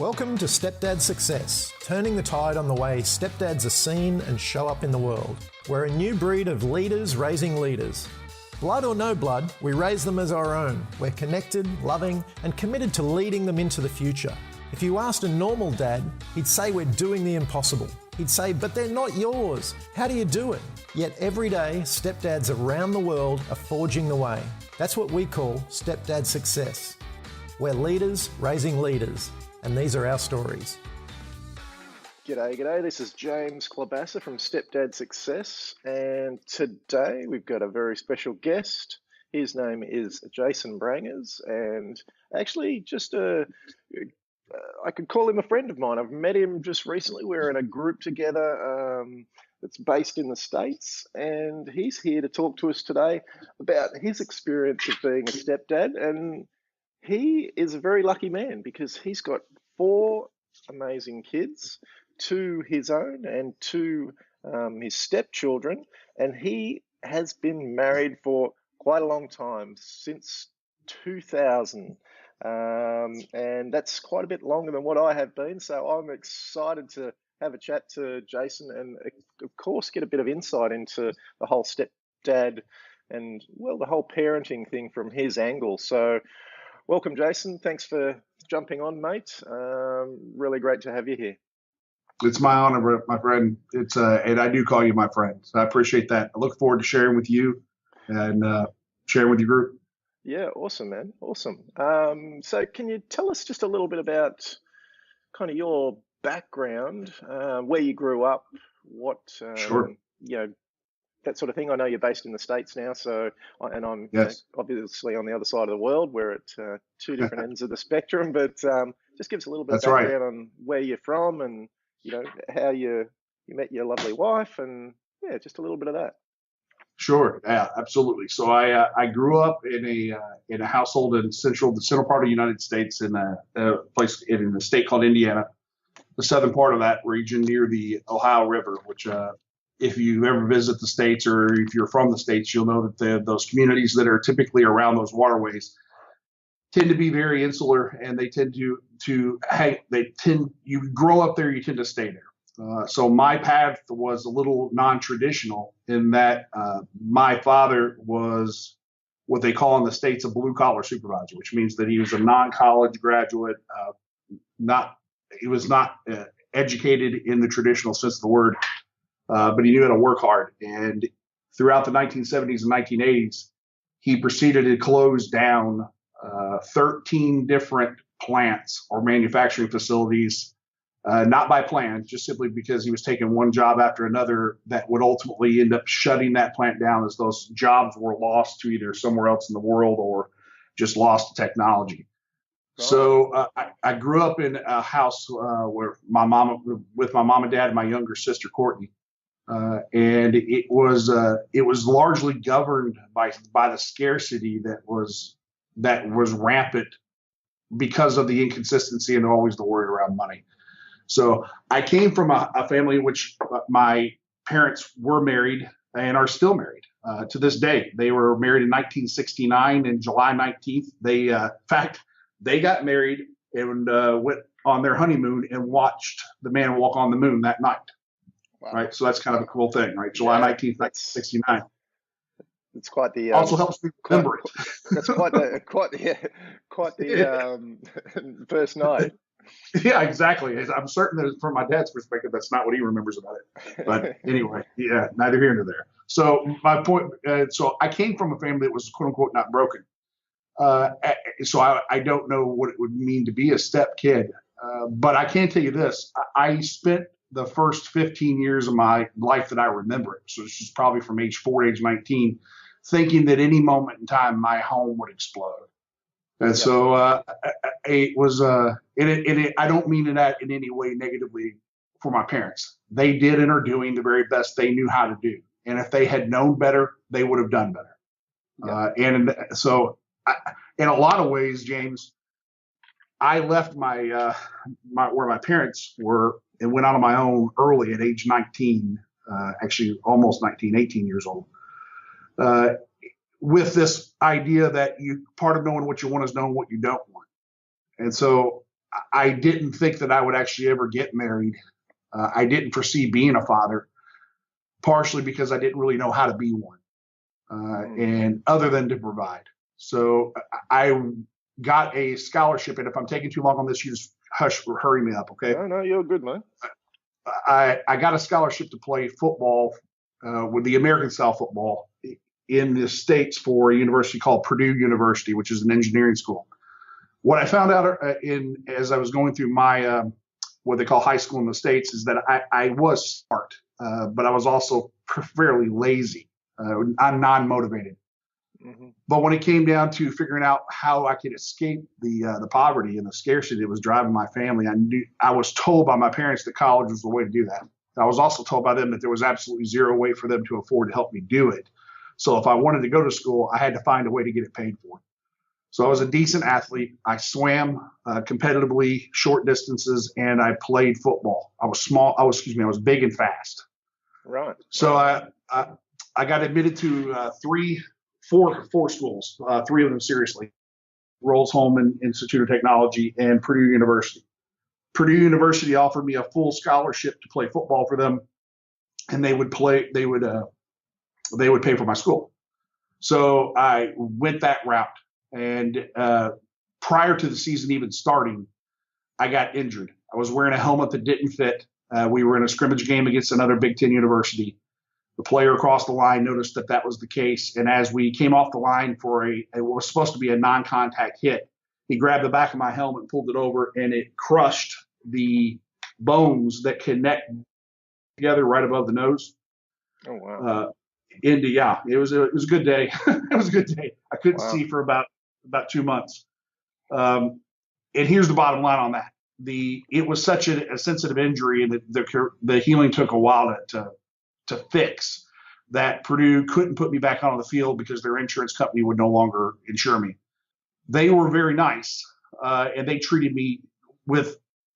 Welcome to Stepdad Success, turning the tide on the way stepdads are seen and show up in the world. We're a new breed of leaders raising leaders. Blood or no blood, we raise them as our own. We're connected, loving, and committed to leading them into the future. If you asked a normal dad, he'd say we're doing the impossible. He'd say, but they're not yours. How do you do it? Yet every day, stepdads around the world are forging the way. That's what we call Stepdad Success. We're leaders raising leaders. And these are our stories. G'day. This is James Klobassa from Stepdad Success. And today we've got a very special guest. His name is Jason Brangers. And actually I could call him a friend of mine. I've met him just recently. We're in a group together that's based in the States. And he's here to talk to us today about his experience of being a stepdad. And he is a very lucky man because he's got 4 amazing kids, 2 his own and 2 his stepchildren, and he has been married for quite a long time, since 2000, and that's quite a bit longer than what I have been. So I'm excited to have a chat to Jason and, of course, get a bit of insight into the whole stepdad and, well, the whole parenting thing from his angle. So welcome, Jason. Thanks for jumping on, mate. Really great to have you here. It's my honor, my friend. And I do call you my friend. So I appreciate that. I look forward to sharing with you and sharing with your group. Yeah, awesome, man. Awesome. So can you tell us just a little bit about kind of your background, where you grew up, what, Sure. That sort of thing. I know you're based in the States now, and I'm Yes. Obviously on the other side of the world. We're at 2 different ends of the spectrum, but just give us a little bit That's of right. background on where you're from and, how you met your lovely wife, and just a little bit of that. Sure. Yeah, absolutely. So I grew up in a household in the central part of the United States in a place in a state called Indiana, the southern part of that region near the Ohio River, which if you ever visit the States or if you're from the States, you'll know that those communities that are typically around those waterways tend to be very insular, and they tend you grow up there, you tend to stay there. So my path was a little non-traditional in that my father was what they call in the States a blue-collar supervisor, which means that he was a non-college graduate, he was not educated in the traditional sense of the word, but he knew how to work hard. And throughout the 1970s and 1980s, he proceeded to close down 13 different plants or manufacturing facilities, not by plan, just simply because he was taking one job after another that would ultimately end up shutting that plant down as those jobs were lost to either somewhere else in the world or just lost to technology. So I grew up in a house with my mom and dad and my younger sister Courtney, and it was largely governed by the scarcity that was rampant because of the inconsistency and always the worry around money. So I came from a family in which my parents were married and are still married to this day. They were married in 1969, and July 19th, they got married and went on their honeymoon and watched the man walk on the moon that night. Wow. Right. So that's kind of a cool thing, right? July 19th, 1969. It's quite the also helps me remember it. That's quite the first night. Yeah, exactly. I'm certain that from my dad's perspective, that's not what he remembers about it. But anyway, yeah, neither here nor there. So my point. So I came from a family that was quote unquote not broken. So I don't know what it would mean to be a step kid, but I can tell you this: I spent the first 15 years of my life that I remember it, so this is probably from age 4 to age 19, thinking that any moment in time my home would explode. And so it was, I don't mean that in any way negatively for my parents. They did and are doing the very best they knew how to do. And if they had known better, they would have done better. And so in a lot of ways, James, I left where my parents were and went out on my own early at age 19, actually almost 19, 18 years old, with this idea that part of knowing what you want is knowing what you don't want. And so I didn't think that I would actually ever get married. I didn't foresee being a father, partially because I didn't really know how to be one, and other than to provide. So I got a scholarship, and if I'm taking too long on this, you just hurry me up, okay? No, you're good, man. I got a scholarship to play football with the American style football in the States for a university called Purdue University, which is an engineering school. What I found out as I was going through my what they call high school in the States is that I was smart, but I was also fairly lazy. I'm non-motivated. Mm-hmm. But when it came down to figuring out how I could escape the poverty and the scarcity that was driving my family, I was told by my parents that college was the way to do that. I was also told by them that there was absolutely zero way for them to afford to help me do it. So if I wanted to go to school, I had to find a way to get it paid for. So I was a decent athlete. I swam competitively short distances, and I played football. I was small. I was big and fast. Right. So I got admitted to four schools, three of them seriously: Rolls-Holman Institute of Technology and Purdue University. Purdue University offered me a full scholarship to play football for them, and they would pay for my school. So I went that route. And prior to the season even starting, I got injured. I was wearing a helmet that didn't fit. We were in a scrimmage game against another Big Ten university. The player across the line noticed that was the case. And as we came off the line for it was supposed to be a non-contact hit, he grabbed the back of my helmet and pulled it over, and it crushed the bones that connect together right above the nose. Oh, wow. It was a good day. It was a good day. I couldn't see for about 2 months. And here's the bottom line on that. It was such a sensitive injury, and the healing took a while to fix, that Purdue couldn't put me back on the field because their insurance company would no longer insure me. They were very nice, and they treated me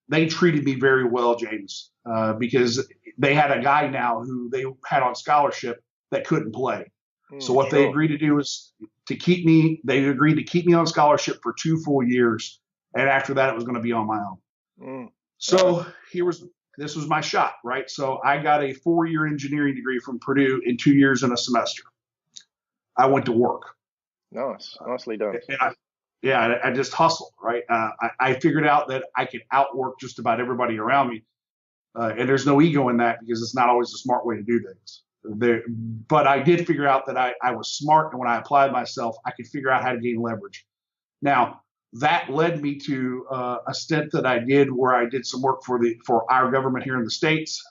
very well, James, because they had a guy now who they had on scholarship that couldn't play. So what they agreed to do was they agreed to keep me on scholarship for 2 full years. And after that, it was going to be on my own. So this was my shot, right? So I got a 4-year engineering degree from Purdue in 2 years and a semester. I went to work. Nice. Nicely done. And I just hustled, right? I figured out that I could outwork just about everybody around me. And there's no ego in that, because it's not always the smart way to do things. But I did figure out that I was smart, and when I applied myself, I could figure out how to gain leverage. Now, that led me to a stint that I did where I did some work for our government here in the States.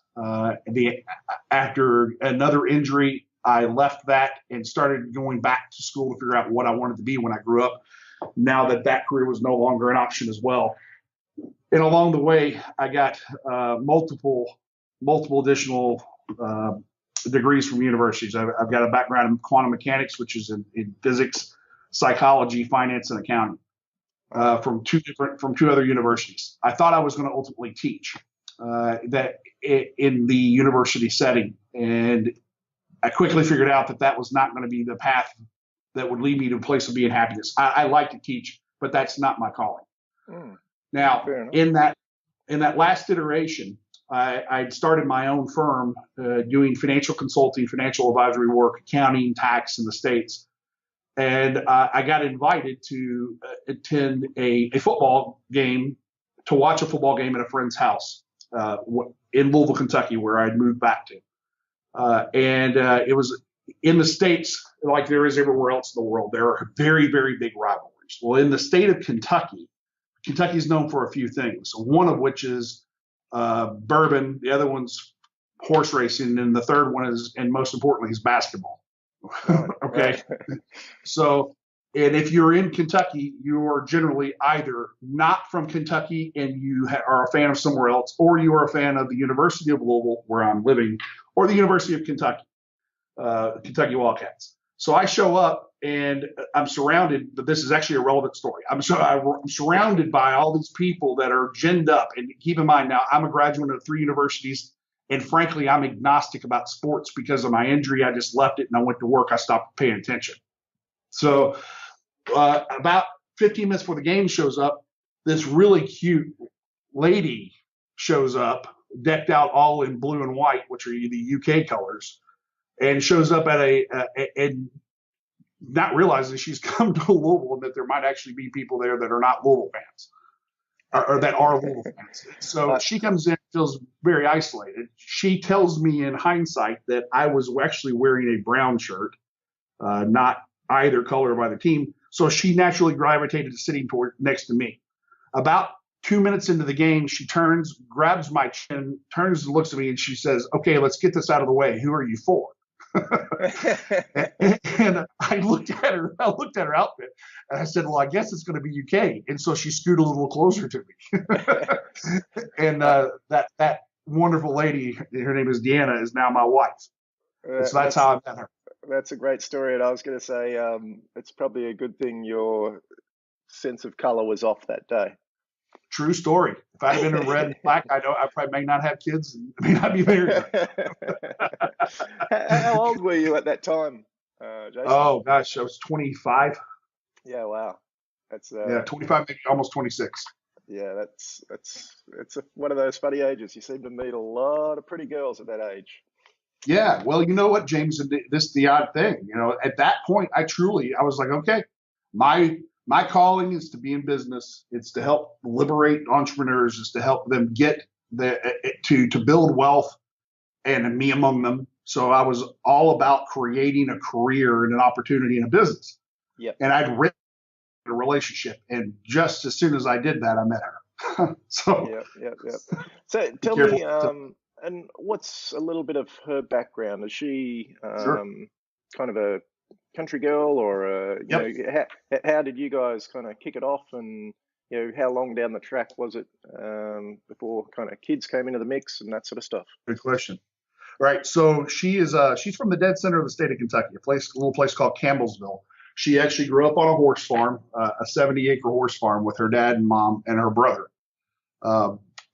After another injury, I left that and started going back to school to figure out what I wanted to be when I grew up, now that career was no longer an option as well. And along the way, I got multiple additional degrees from universities. I've got a background in quantum mechanics, which is in physics, psychology, finance, and accounting, from two other universities. I thought I was going to ultimately teach that in the university setting, and I quickly figured out that was not going to be the path that would lead me to a place of being happiness. I like to teach, but that's not my calling. Now, in that last iteration, I started my own firm doing financial consulting, financial advisory work, accounting, tax in the States. And I got invited to attend a football game, to watch a football game at a friend's house in Louisville, Kentucky, where I'd moved back to. And it was in the States, like there is everywhere else in the world, there are very, very big rivalries. Well, in the state of Kentucky is known for a few things, one of which is bourbon, the other one's horse racing, and the third one is, and most importantly, is basketball. Okay. So, and if you're in Kentucky, you're generally either not from Kentucky and you are a fan of somewhere else, or you are a fan of the University of Louisville, where I'm living, or the University of Kentucky, Kentucky Wildcats. So I show up and I'm surrounded, but this is actually a relevant story. I'm surrounded by all these people that are ginned up. And keep in mind now, I'm a graduate of 3 universities. And frankly, I'm agnostic about sports because of my injury. I just left it and I went to work. I stopped paying attention. So about 15 minutes before the game shows up, this really cute lady shows up, decked out all in blue and white, which are the UK colors, and shows up at and not realizing she's come to Louisville and that there might actually be people there that are not Louisville fans or that are Louisville fans. So she comes in, feels very isolated. She tells me in hindsight that I was actually wearing a brown shirt, not either color by the team. So she naturally gravitated to sitting next to me. About 2 minutes into the game, she turns, grabs my chin, turns and looks at me, and she says, "Okay, let's get this out of the way. Who are you for?" And I looked at her outfit, and I said, "Well, I guess it's going to be UK." And so she scooted a little closer to me. And that wonderful lady, her name is Deanna, is now my wife. So that's how I met her. That's a great story, and I was going to say it's probably a good thing your sense of color was off that day. True story. If I'd been in red and black, I probably may not have kids and may not be married. How old were you at that time, Jason? Oh gosh, I was 25. Yeah, wow. That's 25, maybe almost 26. Yeah, it's one of those funny ages. You seem to meet a lot of pretty girls at that age. Yeah, well, you know what, James, and this is the odd thing. You know, at that point, I was like, okay, my calling is to be in business. It's to help liberate entrepreneurs. It's to help them get to build wealth, and me among them. So I was all about creating a career and an opportunity in a business. Yeah. And I'd written a relationship, and just as soon as I did that, I met her. So yeah. So tell me, and what's a little bit of her background? Is she Sure. kind of a country girl, or you know, how did you guys kind of kick it off, and you know, how long down the track was it before kind of kids came into the mix and that sort of stuff? Good question. Right. So she's from the dead center of the state of Kentucky, a little place called Campbellsville. She actually grew up on a horse farm, a 70-acre horse farm, with her dad and mom and her brother.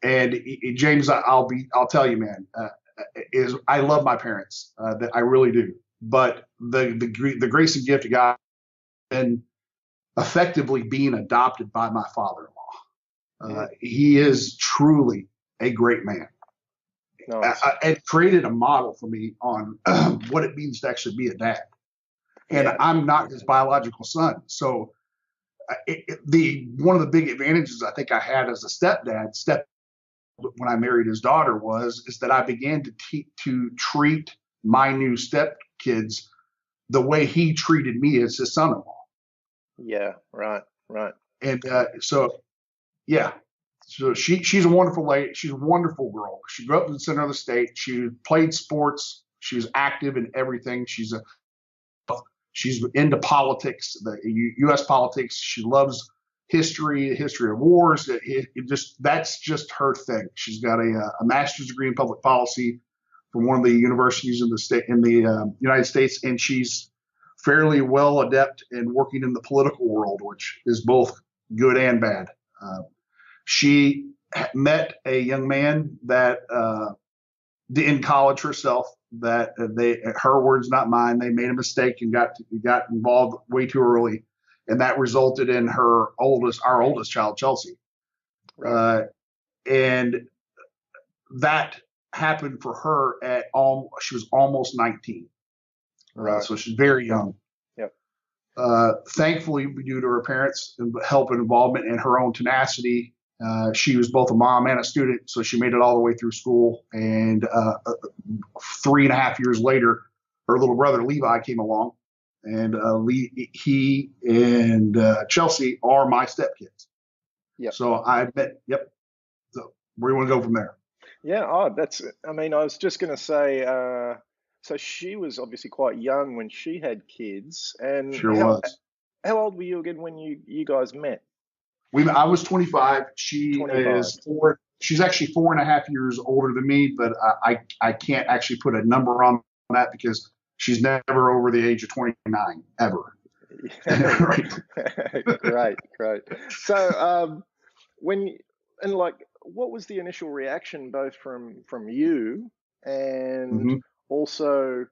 And James, I'll tell you, man, I love my parents. That I really do. But the grace and gift of God and effectively being adopted by my father-in-law. He is truly a great man. Nice. It created a model for me on what it means to actually be a dad. And I'm not his biological son. So one of the big advantages I think I had as a stepdad, when I married his daughter, is that I began to treat my new stepkids the way he treated me as his son-in-law. Yeah, right. And so she's a wonderful lady. She's a wonderful girl. She grew up in the center of the state. She played sports. She was active in everything. She's into politics, the U.S. politics. She loves history of wars. That's just her thing. She's got a master's degree in public policy from one of the universities in the United States, and she's fairly well adept in working in the political world, which is both good and bad. She met a young man that in college herself, that her words, not mine, they made a mistake and got involved way too early, and that resulted in our oldest child, Chelsea. Right. And that happened for her she was almost 19. Right. So she's very young. Yep. Thankfully, due to her parents' help and involvement and her own tenacity, she was both a mom and a student, so she made it all the way through school. And 3.5 years later, her little brother Levi came along, and he and Chelsea are my stepkids. Yep. So I bet. Yep. So where do you want to go from there? Yeah. I was just going to say, so she was obviously quite young when she had kids, and Sure was. How old were you again when you guys met? I was 25. She 25. is 4. She's actually 4.5 years older than me, but I can't actually put a number on that because she's never over the age of 29 ever. Right. Great. So what was the initial reaction both from you and also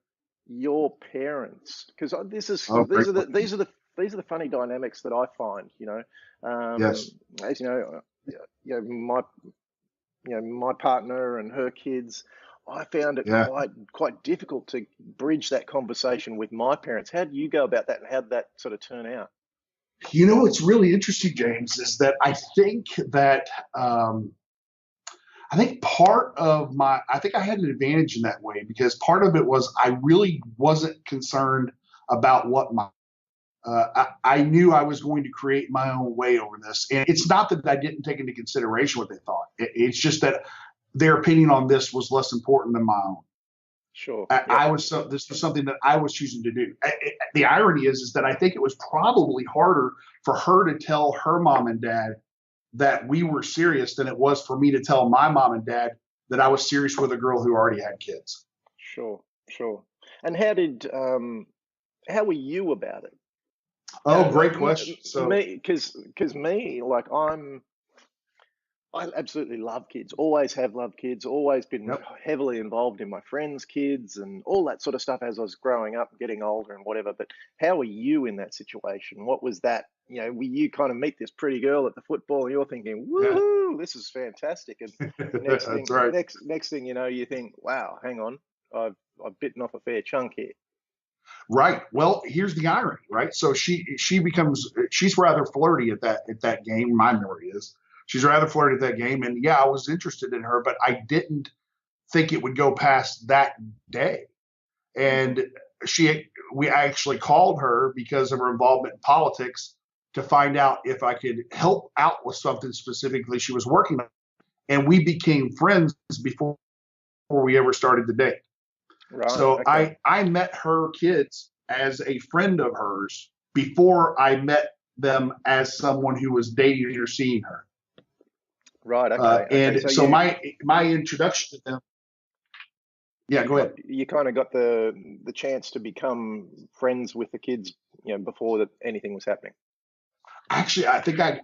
your parents? Because these are the these are the funny dynamics that I find. Yes. As my my partner and her kids, I found it Yeah. quite difficult to bridge that conversation with my parents. How do you go about that, and how did that sort of turn out? What's really interesting, James, is that I think I think I had an advantage in that way, because part of it was I really wasn't concerned about what I knew I was going to create my own way over this. And it's not that I didn't take into consideration what they thought. It's just that their opinion on this was less important than my own. Sure. Yep. This was something that I was choosing to do. The irony is that I think it was probably harder for her to tell her mom and dad that we were serious than it was for me to tell my mom and dad that I was serious with a girl who already had kids. Sure. And how were you about it? Oh, great question. So Me, because like I absolutely love kids. Always have loved kids. Always been yep. heavily involved in my friends' kids and all that sort of stuff as I was growing up, getting older and whatever. But how were you in that situation? What was that? Were you kind of meet this pretty girl at the football and you're thinking, "Woohoo, this is fantastic!" And next thing, That's right. next thing you know, you think, "Wow, hang on, I've bitten off a fair chunk here." Right. Well, here's the irony, right? So she's rather flirty at that game. My memory is she's rather flirty at that game, and yeah, I was interested in her, but I didn't think it would go past that day. And I actually called her because of her involvement in politics to find out if I could help out with something specifically she was working on, and we became friends before we ever started the date. Right. So Okay. I met her kids as a friend of hers before I met them as someone who was dating or seeing her. Right. Okay. And so my introduction to them. Yeah, go ahead. You kind of got the chance to become friends with the kids, before anything was happening. Actually, I think I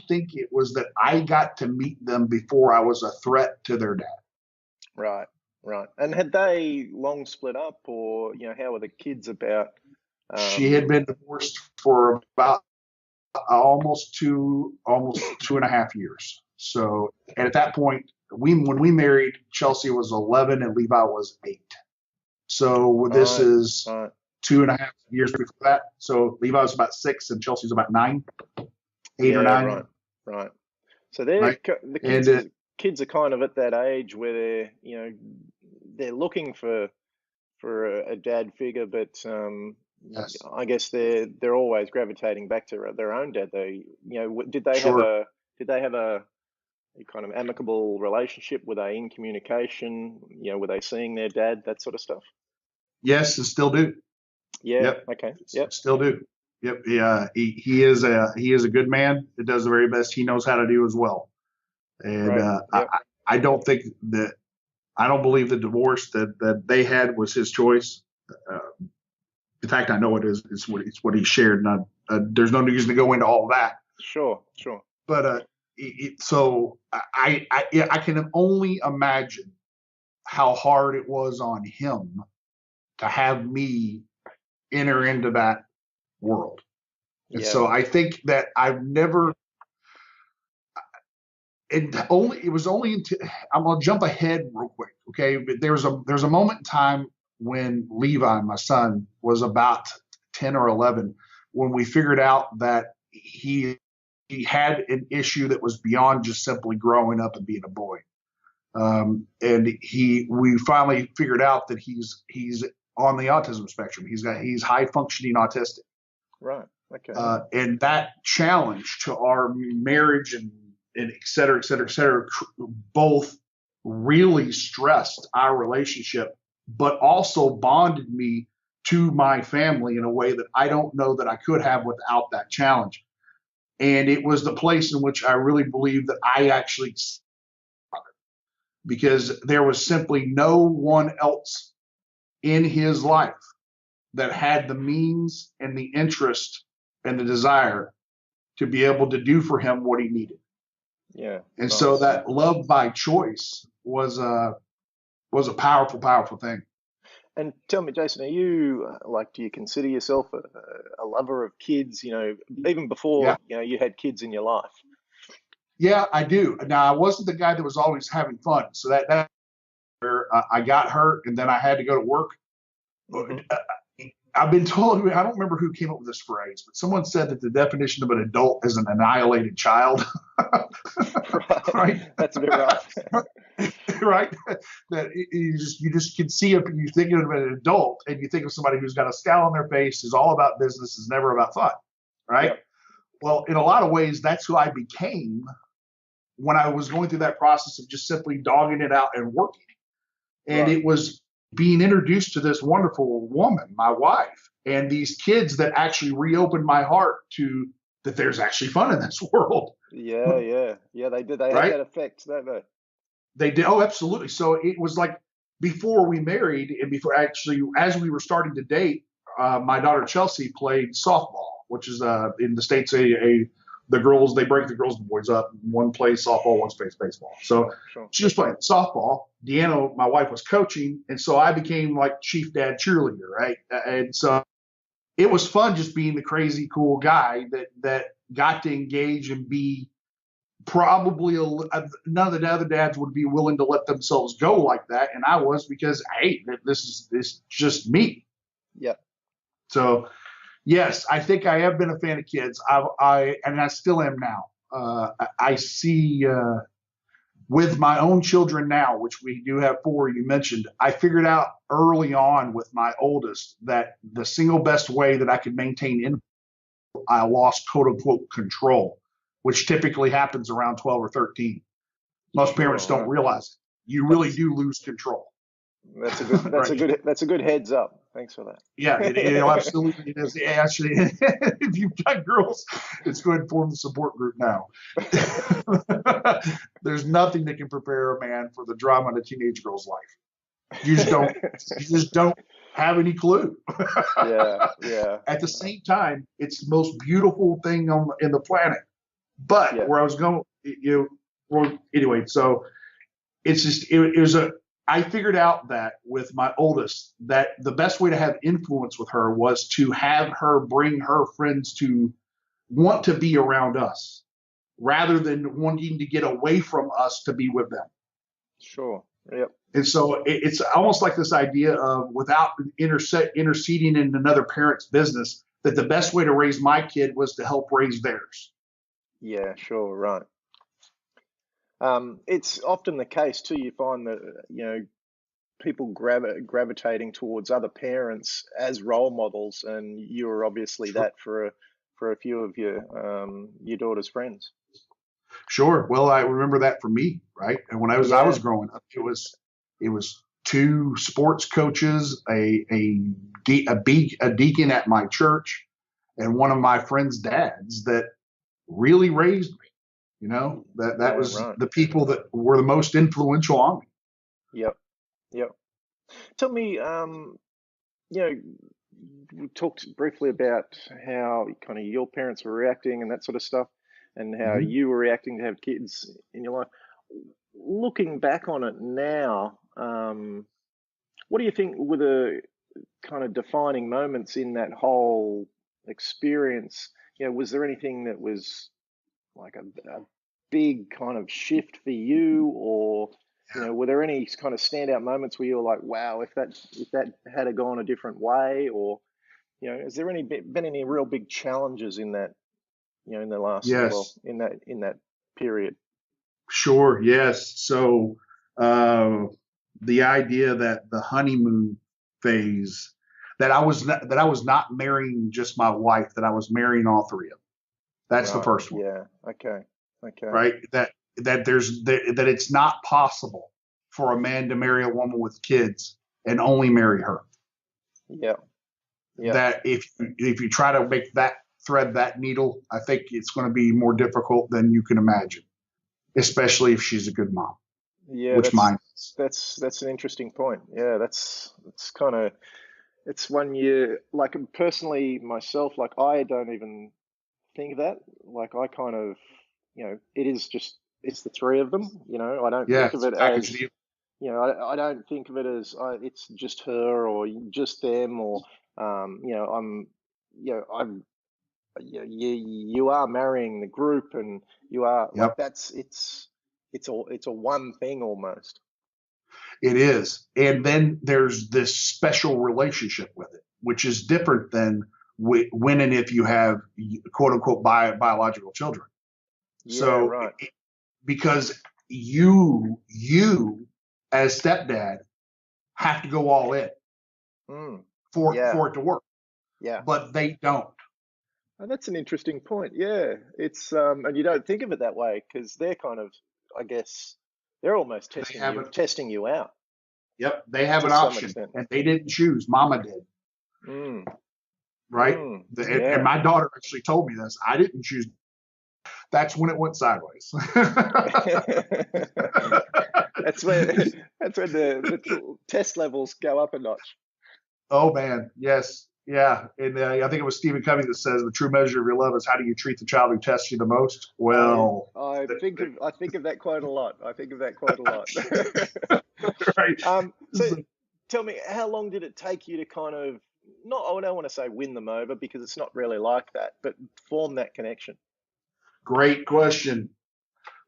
think it was that I got to meet them before I was a threat to their dad. Right. And had they long split up, or how were the kids about? She had been divorced for about almost 2.5 years. So, and at that point, when we married, Chelsea was 11 and Levi was 8. So this is 2.5 years before that. So Levi was about 6 and Chelsea's about 9, 8 or 9. Right. So the kids are kind of at that age where they're looking for a dad figure, but yes. I guess they're always gravitating back to their own dad. Did they have a kind of amicable relationship? Were they in communication? Were they seeing their dad? That sort of stuff. Yes, and still do. Yeah. Yep. Okay. Yep. Still do. Yep. Yeah. He is a good man that does the very best he knows how to do as well. And right. Yep. I don't believe the divorce that they had was his choice. In fact, I know it is. It's what he shared. And there's no reason to go into all of that. Sure. But so I can only imagine how hard it was on him to have me enter into that world. And so I think that I've never. I'm gonna jump ahead real quick, okay? But there's a moment in time when Levi, my son, was about 10 or 11, when we figured out that he had an issue that was beyond just simply growing up and being a boy. And we finally figured out that he's on the autism spectrum. He's high functioning autistic. Right. Okay. And that challenge to our marriage and et cetera, both really stressed our relationship, but also bonded me to my family in a way that I don't know that I could have without that challenge. And it was the place in which I really believe that I actually, because there was simply no one else in his life that had the means and the interest and the desire to be able to do for him what he needed. Yeah. And so that love by choice was a powerful, powerful thing. And tell me, Jason, are you like, do you consider yourself a lover of kids? Even before Yeah. you had kids in your life. Yeah, I do. Now, I wasn't the guy that was always having fun. So that where I got hurt and then I had to go to work. Hmm. I've been told, I don't remember who came up with this phrase, but someone said that the definition of an adult is an annihilated child. Right? That's a bit rough. Right? That you just can see it, you think of an adult and you think of somebody who's got a scowl on their face, is all about business, is never about fun. Right? Yep. Well, in a lot of ways, that's who I became when I was going through that process of just simply dogging it out and working. And Right. it was being introduced to this wonderful woman, my wife, and these kids that actually reopened my heart to that there's actually fun in this world. Yeah. They did. They had Right? that effect, don't they? They did. Oh, absolutely. So it was like before we married and before actually, as we were starting to date, my daughter Chelsea played softball, which is in the States, the girls, they break the girls and boys up. One plays softball, one plays baseball. So Sure. she was playing softball. Deanna, my wife, was coaching. And so I became like chief dad cheerleader, right? And so it was fun just being the crazy cool guy that got to engage and be probably none of the other dads would be willing to let themselves go like that. And I was, because, hey, this is just me. Yeah. So yes, I think I have been a fan of kids. And I still am now. I see with my own children now, which we do have 4, you mentioned, I figured out early on with my oldest that the single best way that I could maintain I lost quote unquote control, which typically happens around 12 or 13. Most parents Sure. don't Right. realize it. You really do lose control. That's a good. Right? That's a good heads up. Thanks for that. Yeah, it absolutely is. Actually, if you've got girls, it's going to form the support group now. There's nothing that can prepare a man for the drama in a teenage girl's life. You just don't. You just don't have any clue. Yeah. At the same time, it's the most beautiful thing in the planet. But Yeah. where I was going, well, anyway, so it's just it was a. I figured out that with my oldest, that the best way to have influence with her was to have her bring her friends to want to be around us rather than wanting to get away from us to be with them. Sure. Yep. And so it's almost like this idea of, without interceding in another parent's business, that the best way to raise my kid was to help raise theirs. Yeah. Sure. Right. It's often the case too. You find that people gravitating towards other parents as role models, and you were obviously Sure. that for a few of your daughter's friends. Sure. Well, I remember that for me, right? And when I was growing up, it was 2 sports coaches, a deacon at my church, and one of my friends' dads that really raised me. That was right. the people that were the most influential on me. Yep. Tell me, we talked briefly about how kind of your parents were reacting and that sort of stuff, and how Mm-hmm. you were reacting to have kids in your life. Looking back on it now, what do you think were the kind of defining moments in that whole experience? Was there anything that was like a big kind of shift for you, or were there any kind of standout moments where you were like, wow, if that had gone a different way, or has there been any real big challenges in that, in the last, well, Yes. in that period? Sure. Yes. So the idea that the honeymoon phase, that I was not marrying just my wife, that I was marrying all 3 of them. That's the Right. first one, Yeah. Okay. right? That it's not possible for a man to marry a woman with kids and only marry her. Yeah. That if you try to make that thread that needle, I think it's going to be more difficult than you can imagine, especially if she's a good mom, Yeah. which mine is. That's an interesting point. Yeah. That's kind of, it's one year, like personally myself, like I don't even think of that. Like I kind of, it's the 3 of them. I don't think of Yes, it package as, deal. I don't think of it as it's just her or just them or I'm I'm you are marrying the group and you are like Yep, it's a one thing almost. it is. And then there's this special relationship with it, which is different than when and if you have quote unquote biological children. Yeah, So right. because you as stepdad have to go all in Mm, for yeah, it to work, yeah. but they don't. And that's an interesting point. Yeah, it's and you don't think of it that way because they're kind of, I guess, they're almost They testing have you an testing you out Yep, they have to an some option, extent. and they didn't choose. Mama did, Mm, right? And yeah. my daughter actually told me this. I didn't choose. That's when it went sideways. That's when the test levels go up a notch. Oh man, yes, yeah. And I think it was Stephen Covey that says the true measure of your love is how do you treat the child who tests you the most. I Well, I think of that quote a lot. I think of that quote a lot. right. So tell me, how long did it take you to kind of not, I don't want to say win them over because it's not really like that, but form that connection? Great question.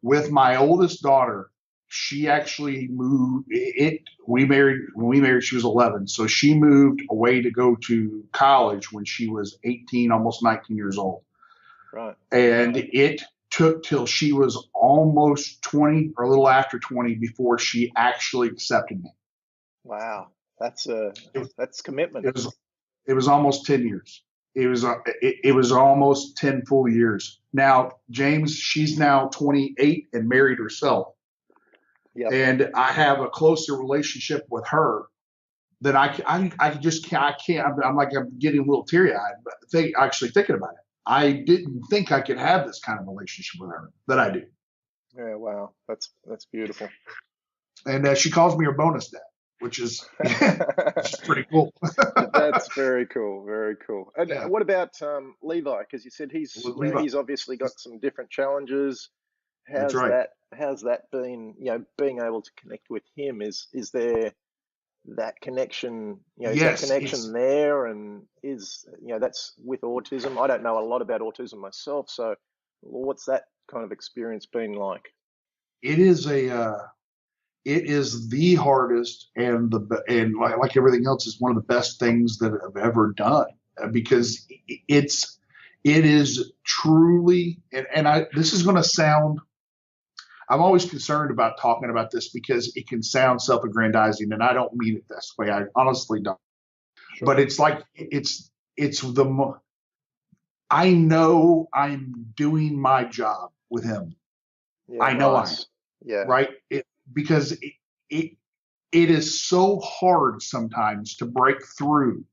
With my oldest daughter, she actually moved. We married when we married. She was 11, so she moved away to go to college when she was 18, almost 19 years old. Right. And it took till she was almost 20 or a little after 20 before she actually accepted me. Wow. It, That's commitment. it was it was almost 10 years. It was almost 10 full years. Now, James, she's now 28 and married herself. Yep. And I have a closer relationship with her that I just can't, I'm like, I'm getting a little teary eyed, but actually thinking about it. I didn't think I could have this kind of relationship with her that I do. Yeah, wow. That's beautiful. And she calls me her bonus dad, which is, which is pretty cool. That's very cool, very cool. And Yeah. what about Levi? Because you said he's, With Levi. he's obviously got some different challenges. That's How's right. that? How's that been? Being able to connect with him is there that connection? Is that Yes. connection there? And that's with autism. I don't know a lot about autism myself, so what's that kind of experience been like? It is it is the hardest and like everything else is one of the best things that I've ever done because it is truly and I this is going to sound I'm always concerned about talking about this because it can sound self-aggrandizing and I don't mean it this way. I honestly don't. But Sure. it's like it's I know I'm doing my job with him. Yeah, I know I am, nice. Yeah. right? Because it it is so hard sometimes to break through.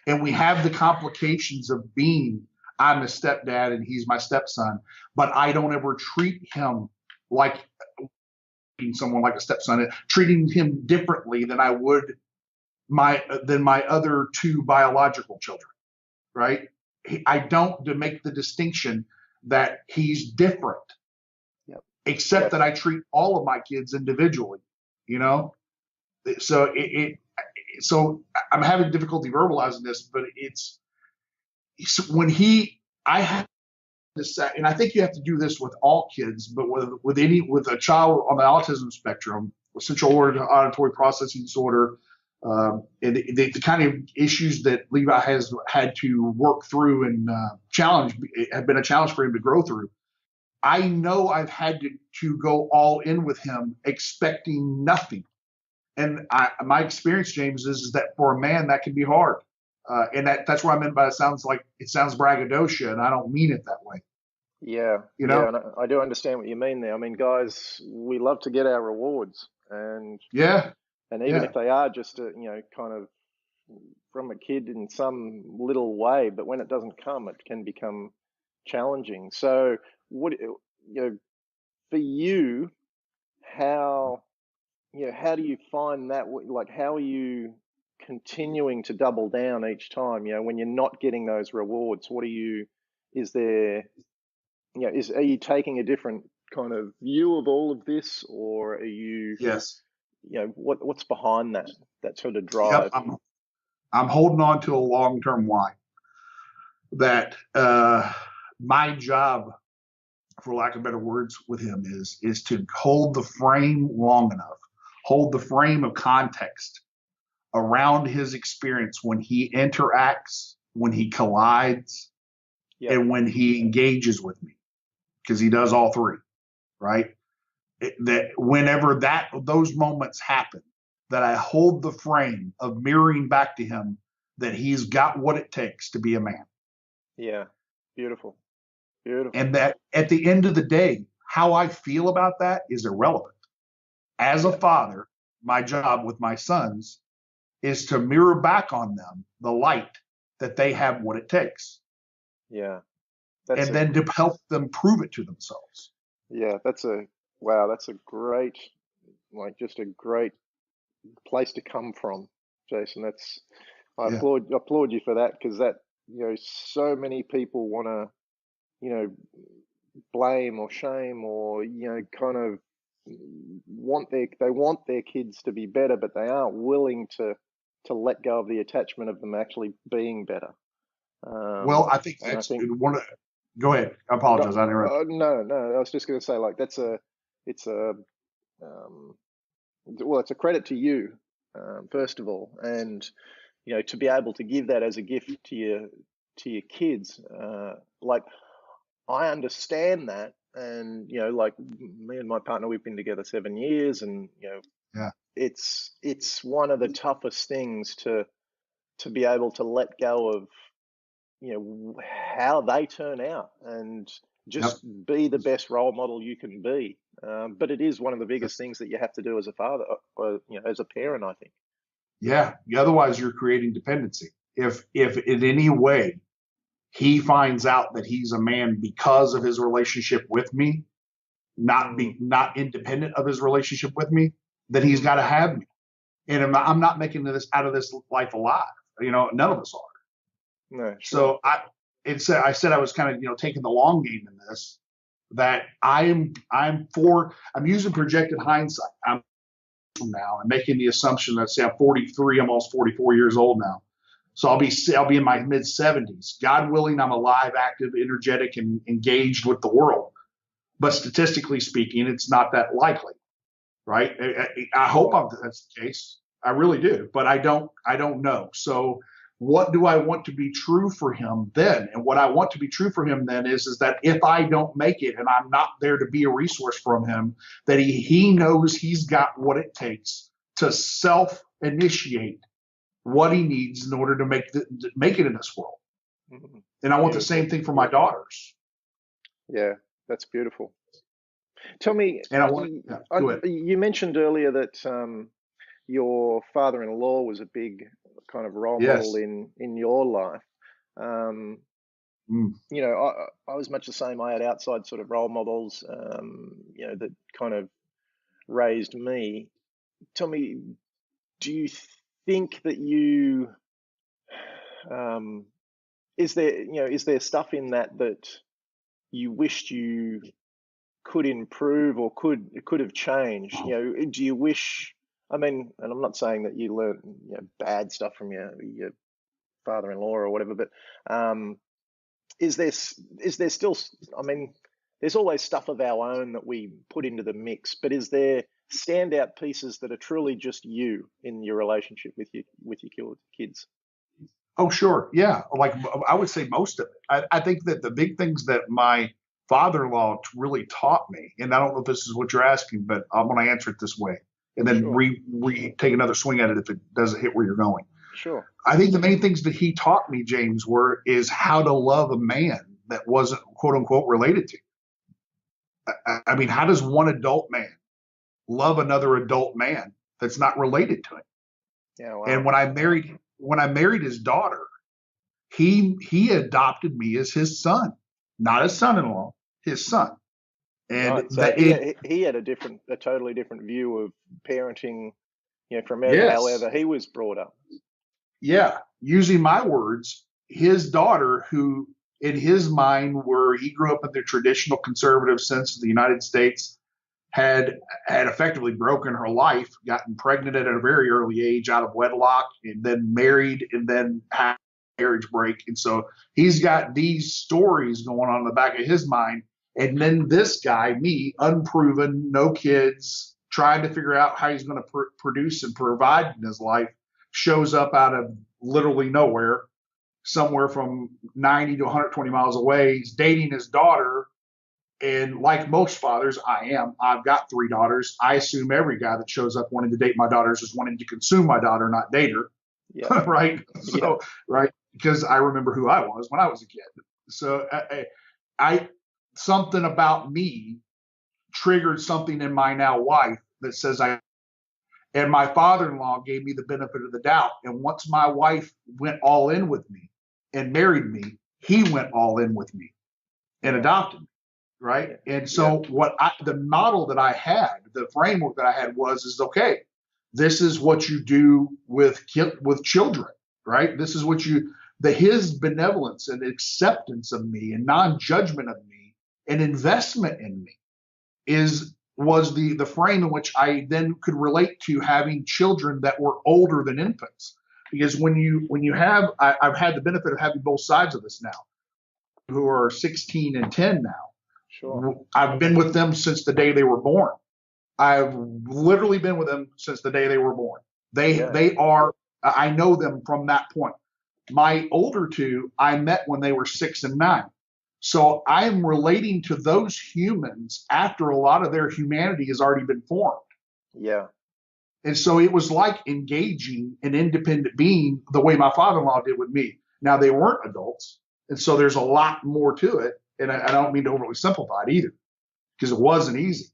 And we have the complications of being, I'm a stepdad and he's my stepson, but I don't ever treat him like being someone like a stepson, treating him differently than I would my other two biological children, right? I don't to make the distinction that he's different, Yep. except Yep. that I treat all of my kids individually, you know? So so I'm having difficulty verbalizing this, but it's when I have to say, and I think you have to do this with all kids, but with a child on the autism spectrum, with central auditory processing disorder, and the kind of issues that Levi has had to work through and challenge have been a challenge for him to grow through. I know I've had to go all in with him, expecting nothing. And my experience, James, is that for a man that can be hard, and that's what I meant by it sounds braggadocio, and I don't mean it that way. Yeah, You yeah, know? and I do understand what you mean there. I mean, guys, we love to get our rewards, Yeah, and even yeah, if they are just kind of from a kid in some little way, but when it doesn't come, it can become challenging. So, for you, how how do you find that? Like, how are you continuing to double down each time? When you're not getting those rewards, what are you? Is there are you taking a different kind of view of all of this, or are you yes. what's behind that sort of drive? Yep, I'm holding on to a long-term why. That my job, for lack of better words, with him is to hold the frame long enough, hold the frame of context around his experience when he interacts, when he collides, and when he engages with me, because he does all three, right? That whenever those moments happen, that I hold the frame of mirroring back to him that he's got what it takes to be a man. Yeah, beautiful. Beautiful. And that at the end of the day, how I feel about that is irrelevant. As a father, my job with my sons is to mirror back on them the light that they have what it takes. Yeah. And then to help them prove it to themselves. Yeah, that's a great, just a great place to come from, Jason. I applaud you for that, because that, so many people want to, blame or shame or, kind of they want their kids to be better, but they aren't willing to let go of the attachment of them actually being better. Well, I think that's one of. Go ahead. I apologize. I interrupted. No. I was just going to say, it's a credit to you, first of all, and to be able to give that as a gift to your kids. I understand that, and me and my partner, we've been together 7 years, and it's one of the toughest things to be able to let go of, how they turn out, and just be the best role model you can be. But it is one of the biggest things that you have to do as a father, or, as a parent, I think. Yeah. Otherwise, you're creating dependency. If in any way he finds out that he's a man because of his relationship with me, not independent of his relationship with me, then he's got to have me. And I'm not making this out of this life alive. None of us are. No, sure. So I said I was kind of taking the long game in this. That I'm using projected hindsight. I'm from now and making the assumption that, say, I'm 43, I'm almost 44 years old now. So I'll be in my mid 70s. God willing, I'm alive, active, energetic, and engaged with the world. But statistically speaking, it's not that likely, right? I hope that's the case. I really do, but I don't know. So what do I want to be true for him then? And what I want to be true for him then is that if I don't make it and I'm not there to be a resource from him, that he knows he's got what it takes to self-initiate what he needs in order to make it in this world. Mm-hmm. And I want the same thing for my daughters. Yeah, that's beautiful. Tell me, and you mentioned earlier that your father-in-law was a big kind of role model in your life. I was much the same. I had outside sort of role models, that kind of raised me. Tell me, do you think that is there stuff in that you wished you could improve or could have changed? Do you wish? I mean, and I'm not saying that you learned bad stuff from your father-in-law or whatever, but is there still? I mean, there's always stuff of our own that we put into the mix, but is there standout pieces that are truly just you in your relationship with your kids? Oh, sure, yeah. Like I would say most of it. I think that the big things that my father-in-law really taught me, and I don't know if this is what you're asking, but I'm going to answer it this way, and then take another swing at it if it doesn't hit where you're going. Sure. I think the main things that he taught me, James, is how to love a man that wasn't quote unquote related to. I mean, how does one adult man love another adult man that's not related to him? Yeah. Wow. And when I married his daughter, he adopted me as his son, not his son-in-law, his son. And right. So he had a totally different view of parenting, from however he was brought up. Yeah. Using my words, his daughter, who in his mind he grew up in the traditional conservative sense of the United States, had effectively broken her life, gotten pregnant at a very early age out of wedlock, and then married, and then had a marriage break. And so he's got these stories going on in the back of his mind. And then this guy, me, unproven, no kids, trying to figure out how he's going to produce and provide in his life, shows up out of literally nowhere, somewhere from 90 to 120 miles away. He's dating his daughter. And like most fathers, I've got 3 daughters. I assume every guy that shows up wanting to date my daughters is wanting to consume my daughter, not date her. Yeah. Right. So, yeah. right. Because I remember who I was when I was a kid. So I something about me triggered something in my now wife that says and my father-in-law gave me the benefit of the doubt. And once my wife went all in with me and married me, he went all in with me and adopted me. Right. And so the model that I had, the framework that I had is okay, this is what you do with children. Right. This is what his benevolence and acceptance of me and non-judgment of me and investment in me was the frame in which I then could relate to having children that were older than infants. Because when you have, I've had the benefit of having both sides of this now, who are 16 and 10 now. Sure. I've been with them since the day they were born. I've literally been with them since the day they were born. They are, I know them from that point. My older 2, I met when they were 6 and 9. So I'm relating to those humans after a lot of their humanity has already been formed. Yeah. And so it was like engaging an independent being the way my father-in-law did with me. Now, they weren't adults. And so there's a lot more to it. And I don't mean to overly simplify it either, because it wasn't easy,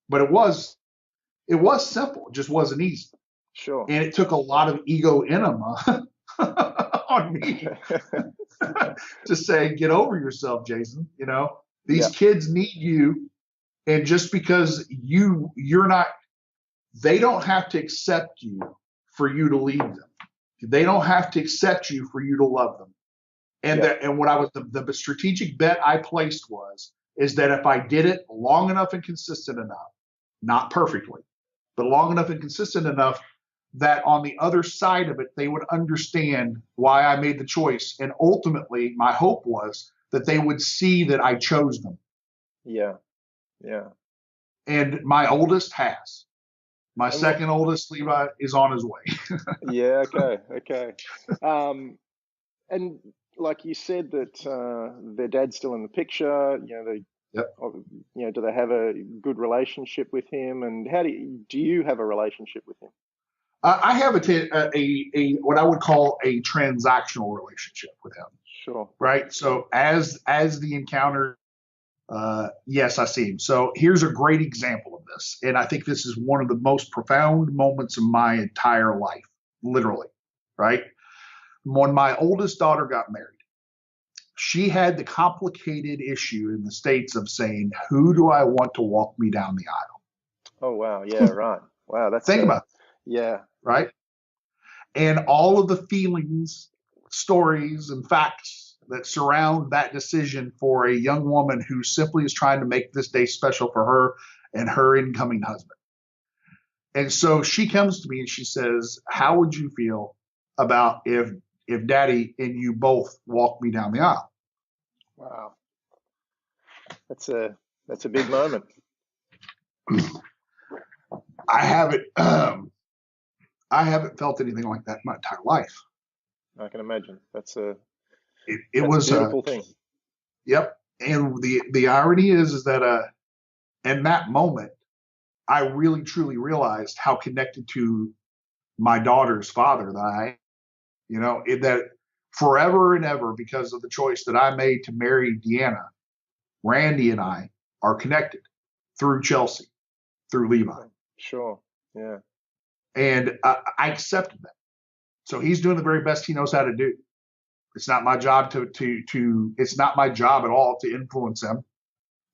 but it was simple. It just wasn't easy. Sure. And it took a lot of ego enema on me to say, get over yourself, Jason. These kids need you. And just because you're not, they don't have to accept you for you to lead them. They don't have to accept you for you to love them. And what I was the strategic bet I placed is that if I did it long enough and consistent enough, not perfectly, but long enough and consistent enough that on the other side of it, they would understand why I made the choice. And ultimately, my hope was that they would see that I chose them. Yeah. Yeah. And my oldest has. My second oldest, Levi, is on his way. Yeah. Okay. And like you said that their dad's still in the picture, do they have a good relationship with him? And how do you have a relationship with him? I have a what I would call a transactional relationship with him. Sure. Right. So as the encounter, yes, I see him. So here's a great example of this. And I think this is one of the most profound moments of my entire life, literally. Right. When my oldest daughter got married, she had the complicated issue in the States of saying, who do I want to walk me down the aisle? Oh, wow. Yeah, right. Wow. Think about it. Yeah. Right. And all of the feelings, stories, and facts that surround that decision for a young woman who simply is trying to make this day special for her and her incoming husband. And so she comes to me and she says, how would you feel about if Daddy and you both walk me down the aisle? Wow. That's a big moment. I haven't felt anything like that in my entire life. I can imagine. It was a beautiful thing. Yep. And the irony is that in that moment, I really truly realized how connected to my daughter's father that that forever and ever, because of the choice that I made to marry Deanna, Randy and I are connected through Chelsea, through Levi. Sure. Yeah. And I accepted that. So he's doing the very best he knows how to do. It's not my job it's not my job at all to influence them.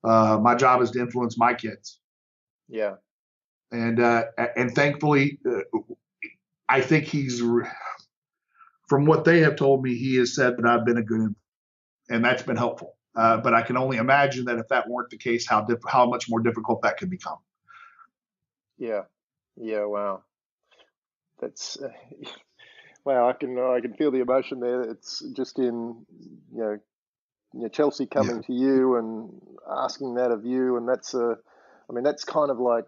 My job is to influence my kids. Yeah. And thankfully, I think from what they have told me, he has said that I've been a good influence, and that's been helpful. But I can only imagine that if that weren't the case, how much more difficult that could become. Yeah. Yeah. Wow. That's wow. I can feel the emotion there. It's just in you know, Chelsea Yeah. coming to you and asking that of you, and I mean, that's kind of like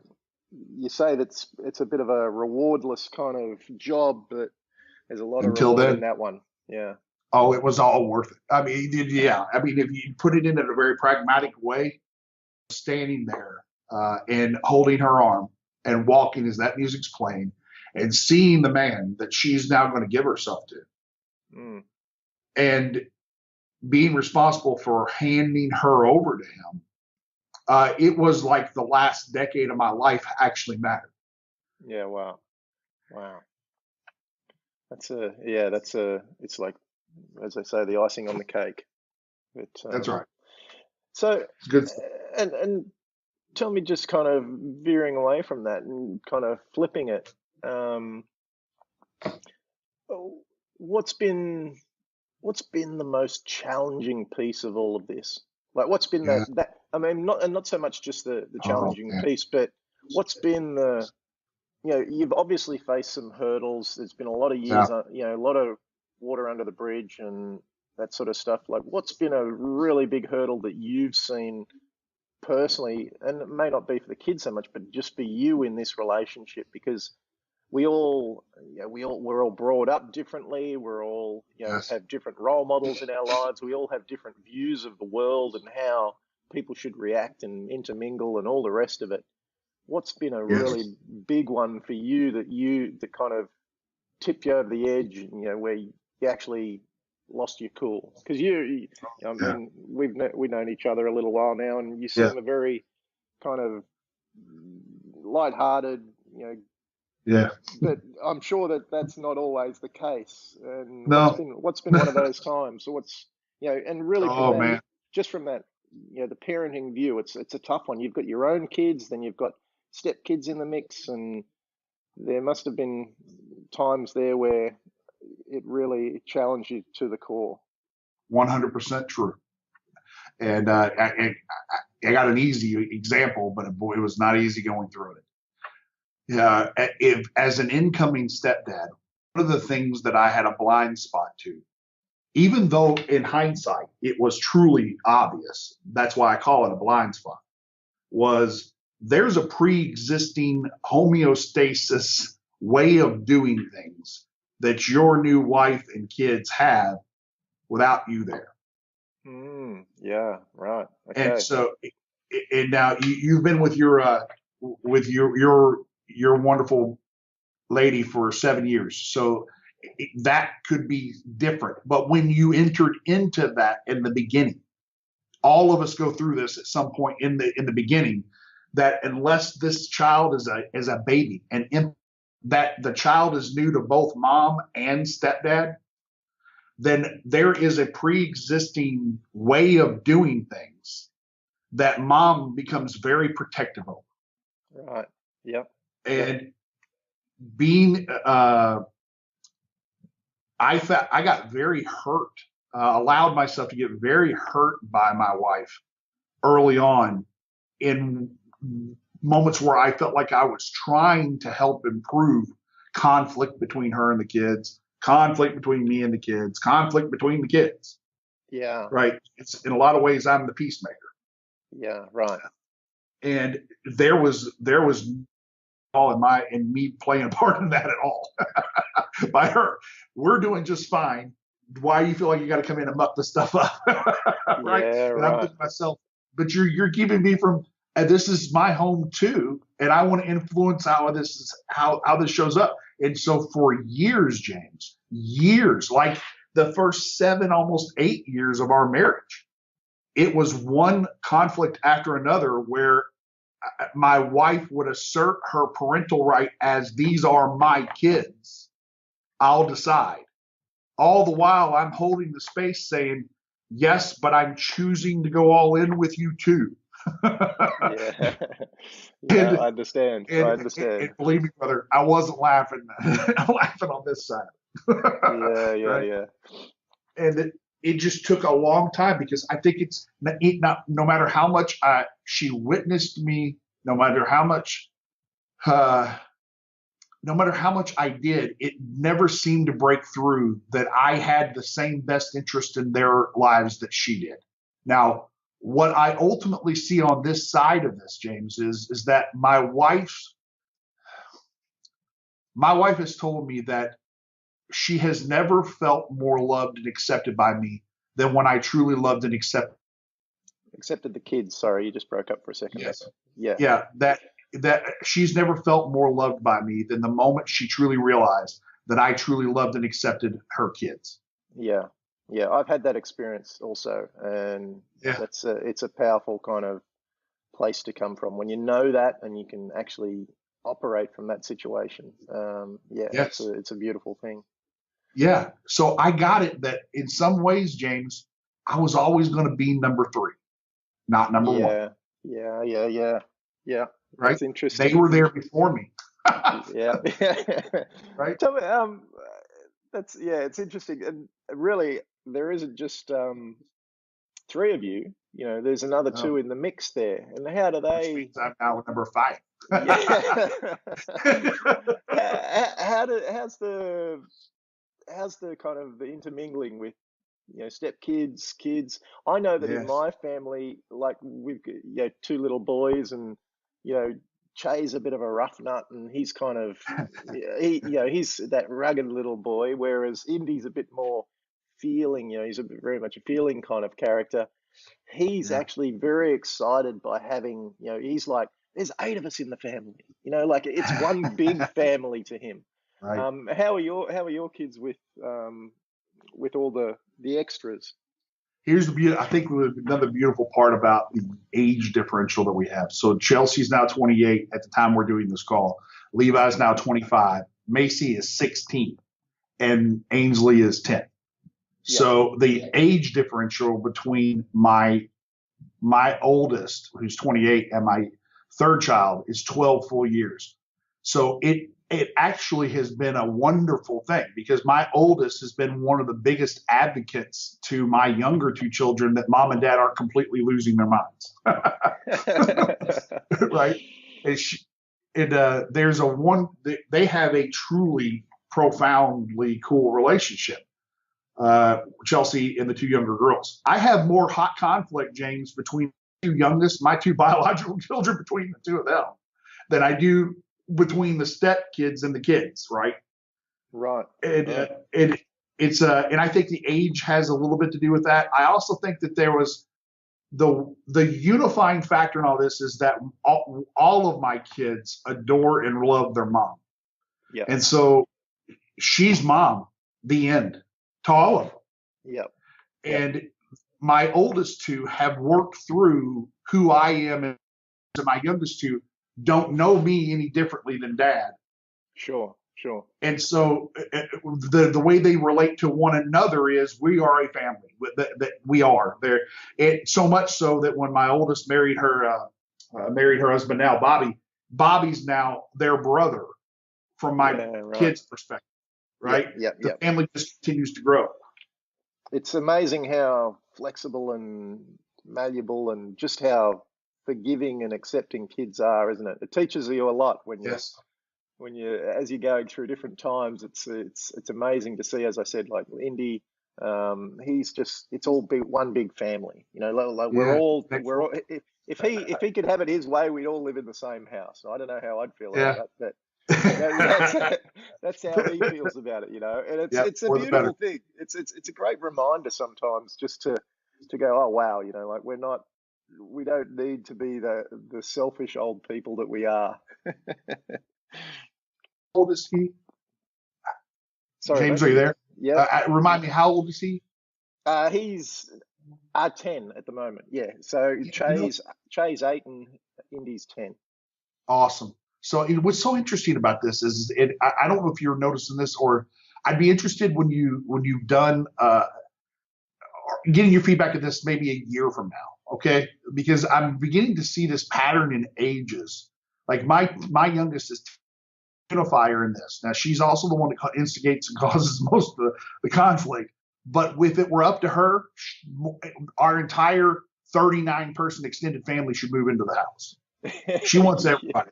you say that's it's a bit of a rewardless kind of job, but there's a lot of Until reward in then, that one. Yeah. oh, it was all worth it. I mean, yeah. I mean, if you put it in a very pragmatic way, standing there and holding her arm and walking as that music's playing and seeing the man that she's now going to give herself to Mm. and being responsible for handing her over to him, it was like the last decade of my life actually mattered. Yeah. Wow. Wow. It's like, as they say, the icing on the cake. But That's right. so, It's good stuff. and tell me, just kind of veering away from that and kind of flipping it. Um, what's been what's been the most challenging piece of all of this? Like, what's been Yeah. that I mean, not so much just the Oh, challenging man. piece, but what's been the you've obviously faced some hurdles. There's been a lot of Yeah. years, a lot of water under the bridge and that sort of stuff. Like, what's been a really big hurdle that you've seen personally, and it may not be for the kids so much, but just for you in this relationship? Because we all, we're all brought up differently. We're all, Yes. have different role models in our lives. We all have different views of the world and how people should react and intermingle and all the rest of it. What's been a Yes. really big one for you that kind of tipped you over the edge, where you actually lost your cool? Because I Yeah. mean, we've known each other a little while now, and you Yeah. seem a very kind of light-hearted, Yeah. but I'm sure that that's not always the case. And No. what's been one of those times? So and really from Oh, that, man. just from that, the parenting view, it's a tough one. You've got your own kids, then you've got step kids in the mix, and there must have been times there where it really challenged you to the core. 100% true. And I got an easy example, but boy, it was not easy going through it. If as an incoming stepdad, one of the things that I had a blind spot to, even though in hindsight it was truly obvious, that's why I call it a blind spot, was there's a pre-existing homeostasis way of doing things that your new wife and kids have without you there. Yeah, right. And Okay. so, and now you've been with your wonderful lady for 7 years, so that could be different. But when you entered into that in the beginning, all of us go through this at some point in the beginning. That unless this child is a baby and that the child is new to both mom and stepdad, then there is a pre-existing way of doing things that mom becomes very protective of. Right. Yep. Yep. And being, I got very hurt, allowed myself to get very hurt by my wife early on in moments where I felt like I was trying to help improve conflict between her and the kids, conflict between me and the kids, conflict between the kids. Yeah. Right. It's in a lot of ways I'm the peacemaker. Yeah. Right. And there was all in me playing a part in that at all by her. We're doing just fine. Why do you feel like you got to come in and muck the stuff up? Right. Yeah. And I'm Right. thinking to myself, but you're keeping me from, and this is my home too. And I want to influence how this shows up. And so for years, James, years, like the first 7, almost 8 years of our marriage, it was one conflict after another where my wife would assert her parental right as these are my kids. I'll decide. All the while I'm holding the space saying, yes, but I'm choosing to go all in with you too. Yeah. Yeah. and, I understand. I understand. and believe me, brother, I wasn't laughing. I'm laughing on this side. Yeah. Yeah. Right. Yeah. And it just took a long time because I think it's not, no matter how much she witnessed me, no matter how much no matter how much I did, it never seemed to break through that I had the same best interest in their lives that she did. Now, what I ultimately see on this side of this, James, is that my wife has told me that she has never felt more loved and accepted by me than when I truly loved and Accepted the kids. Sorry, you just broke up for a second. Yes. Yeah. Yeah. That she's never felt more loved by me than the moment she truly realized that I truly loved and accepted her kids. Yeah. Yeah. I've had that experience also, and Yeah. it's a powerful kind of place to come from when you know that and you can actually operate from that situation. Yeah, Yes. it's a beautiful thing. Yeah. So I got it that in some ways, James, I was always going to be number 3, not number 1. Yeah. Right. That's interesting. They were there before me. Yeah. Right. Tell me, it's interesting. And really, there isn't just 3 of you. You know, there's another 2 in the mix there. And how do Which they? means I'm now number 5. Yeah. How's the kind of the intermingling with step kids? I know that in Yes. my family, like we've got 2 little boys, and you know Che's a bit of a rough nut, and he's kind of he's that rugged little boy, whereas Indy's a bit more feeling. He's very much a feeling kind of character. He's Yeah. actually very excited by having, he's like, there's 8 of us in the family, like it's one big family to him. Right. How are your kids with all the extras? Here's I think another beautiful part about the age differential that we have. So Chelsea's now 28 at the time we're doing this call. Levi's now 25. Macy is 16, and Ainsley is 10. So the age differential between my oldest, who's 28, and my third child is 12 full years. So it actually has been a wonderful thing because my oldest has been one of the biggest advocates to my younger 2 children that mom and dad aren't completely losing their minds. Right. They have a truly profoundly cool relationship. Chelsea and the 2 younger girls. I have more hot conflict, James, between the 2 youngest, my 2 biological children, between the 2 of them, than I do between the step kids and the kids, right? Right. And I think the age has a little bit to do with that. I also think that there was the unifying factor in all this is that all of my kids adore and love their mom. Yeah. And so she's mom, the end, to all of them. Yep. And my oldest 2 have worked through who I am, and my youngest 2 don't know me any differently than dad. Sure. And so the way they relate to one another is we are a family. That we are there. So much so that when my oldest married her husband now, Bobby's now their brother from my kids' perspective. Right? The family just continues to grow. It's amazing how flexible and malleable and just how forgiving and accepting kids are, isn't it? It teaches you a lot when as you're going through different times. It's amazing to see, as I said, like Indy, it's all one big family. Like we're all if he could have it his way, we'd all live in the same house. I don't know how I'd feel about that. That's how he feels about it, and it's a beautiful thing. It's a great reminder sometimes just to go, oh wow, like we don't need to be the selfish old people that we are. How old is he? Sorry, James, are you there? Yeah. Remind me, how old is he? He's 10 at the moment. Yeah. So Che's 8 and Indy's 10. Awesome. So what's so interesting about this is I don't know if you're noticing this, or I'd be interested when you've done getting your feedback at this maybe a year from now, okay? Because I'm beginning to see this pattern in ages. Like my youngest is unifier in this. Now she's also the one that instigates and causes most of the conflict. But if it were up to her, our entire 39-person extended family should move into the house. She wants everybody,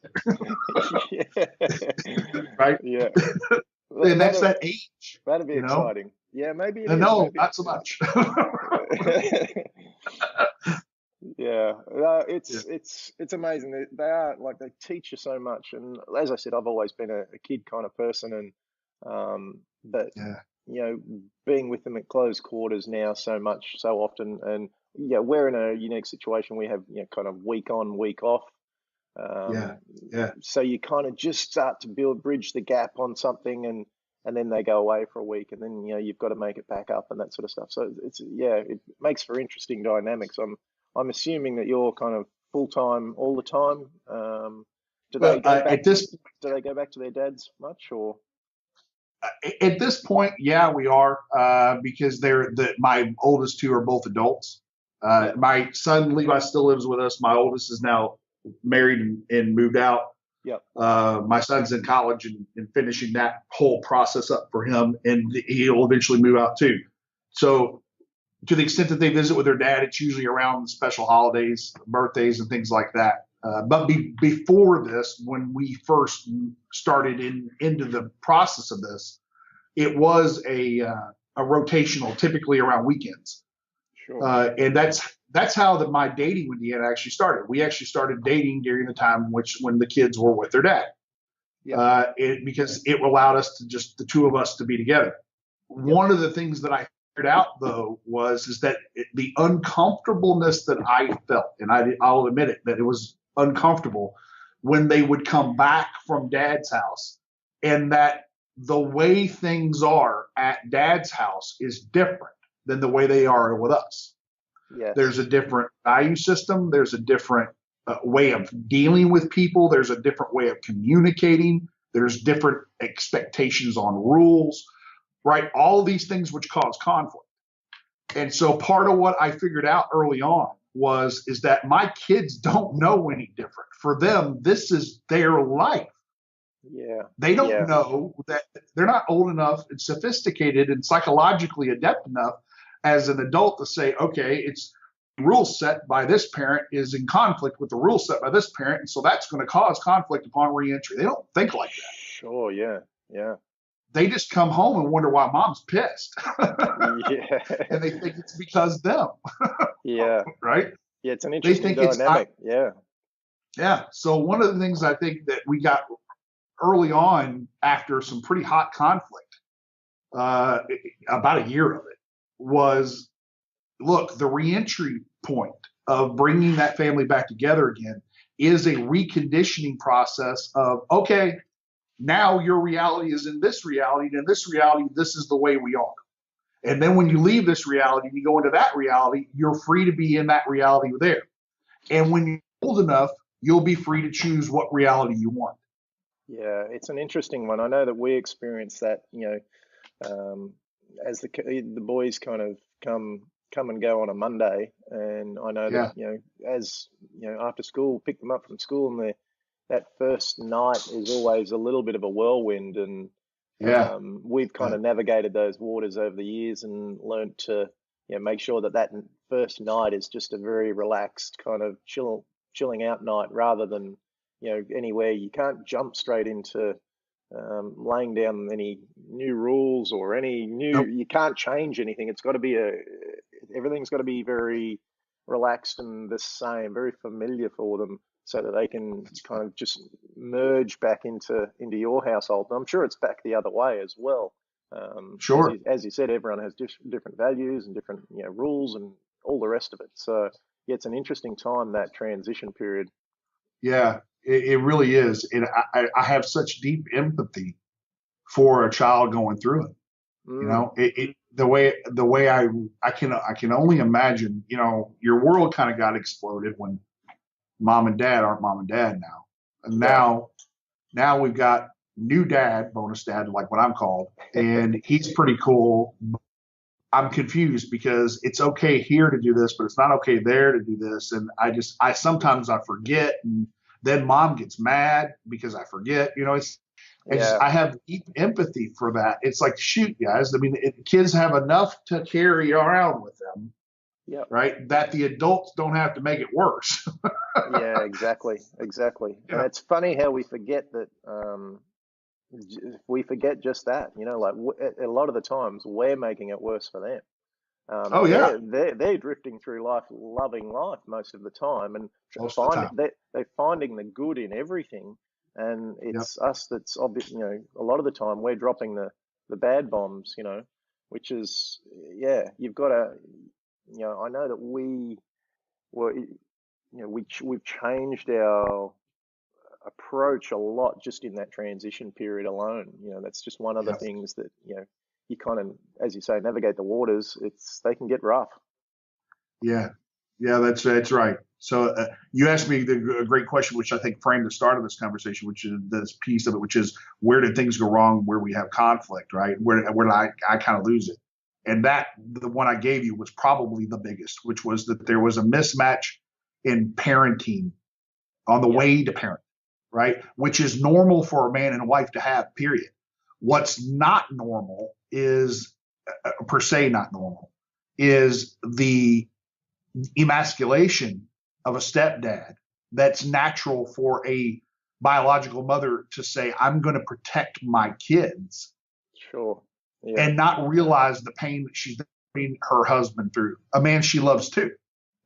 Yeah. right? Yeah. And that's That'll that age, that'll be you know. exciting. Yeah, maybe it And is. no, Maybe. not so much. Yeah, Yeah, it's amazing. They are like they teach you so much, and as I said, I've always been a kid kind of person, and but yeah, you know, being with them at close quarters now so much, so often, and yeah, we're in a unique situation. We have kind of week on, week off, yeah, um, yeah. so you kind of just start to bridge the gap on something, and then they go away for a week, and then you've got to make it back up and that sort of stuff. So it's yeah, it makes for interesting dynamics. I'm assuming that you're kind of full time all the time. Do they Well, go back? at this Do they go back to their dads much, or? at this point, yeah, we are because my oldest two are both adults. Yeah, My son Levi still lives with us. My oldest is now married and moved out. yeah, My son's in college and finishing that whole process up for him, and he'll eventually move out too. So, to the extent that they visit with their dad, it's usually around special holidays, birthdays, and things like that. But before this, when we first started into the process of this, it was a rotational, typically around weekends, sure. and that's how my dating with Deanna actually started. We actually started dating during the time when the kids were with their dad, Yep, because it allowed us to just the two of us to be together. yep, One of the things that I figured out though is that the uncomfortableness that I felt, and I'll admit it, that it was uncomfortable when they would come back from dad's house, and that the way things are at dad's house is different than the way they are with us. There's yes, a different value system. There's a different way of dealing with people. There's a different way of communicating. There's different expectations on rules, right? All of these things which cause conflict. And so part of what I figured out early on is that my kids don't know any different. For them, this is their life. yeah, They don't yeah, know that they're not old enough and sophisticated and psychologically adept enough as an adult to say, okay, it's rules set by this parent is in conflict with the rules set by this parent, and so that's going to cause conflict upon reentry. They don't think like that. sure, yeah, yeah, They just come home and wonder why mom's pissed, yeah, and they think it's because them, yeah, right? yeah. It's an They interesting think it's I. dynamic. Yeah, Yeah. So one of the things I think that we got early on after some pretty hot conflict, uh, about a year of it, was look, the reentry point of bringing that family back together again is a reconditioning process of, okay, now your reality is in this reality, and in this reality, this is the way we are. And then when you leave this reality and you go into that reality, you're free to be in that reality there. And when you're old enough, you'll be free to choose what reality you want. yeah. It's an interesting one. I know that we experienced that. As the boys kind of come and go on a Monday, and I know that Yeah, as after school, pick them up from school, and that first night is always a little bit of a whirlwind, and yeah, we've kind yeah, of navigated those waters over the years and learned to make sure that first night is just a very relaxed kind of chilling out night rather than anywhere. You can't jump straight into laying down any new rules or any new. nope, You can't change anything. It's got to be everything's got to be very relaxed and the same, very familiar for them, so that they can that's kind of just merge back into your household. And I'm sure it's back the other way as well. sure. As you said, everyone has different values and different rules and all the rest of it. So yeah, it's an interesting time, that transition period. Yeah, it really is. And I have such deep empathy for a child going through it. You Mm, know, the way I can only imagine. You know, your world kind of got exploded when mom and dad aren't mom and dad now, and yeah. now we've got new dad, bonus dad, like what I'm called, and he's pretty cool. I'm confused because it's okay here to do this, but it's not okay there to do this. And I sometimes I forget, and then mom gets mad because I forget. You know, Yeah. I have deep empathy for that. It's like, shoot, guys. I mean, kids have enough to carry around with them. Yep. right? That the adults don't have to make it worse. Yeah, exactly, exactly. And Yeah. it's funny how we forget that. We forget just that. Like a lot of the times we're making it worse for them. Oh yeah, They're drifting through life, loving life most of the time, and most of the time. they're finding the good in everything. And Yep. it's us that's obvious. A lot of the time we're dropping the bad bombs. Which is, yeah, you've got to. I know that we've changed our approach a lot just in that transition period alone. That's just one of the Yep. things that, you kind of, as you say, navigate the waters. They can get rough. Yeah. Yeah, that's right. So you asked me a great question, which I think framed the start of this conversation, which is this piece of it, which is where did things go wrong, where we have conflict, right? Where did I kind of lose it? And the one I gave you was probably the biggest, which was that there was a mismatch in parenting on the way to parent, right? Which is normal for a man and a wife to have, period. What's not normal is, per se not normal, is the emasculation of a stepdad that's natural for a biological mother to say, I'm going to protect my kids. Sure. Yeah. And not realize the pain that she's putting her husband through, a man she loves too.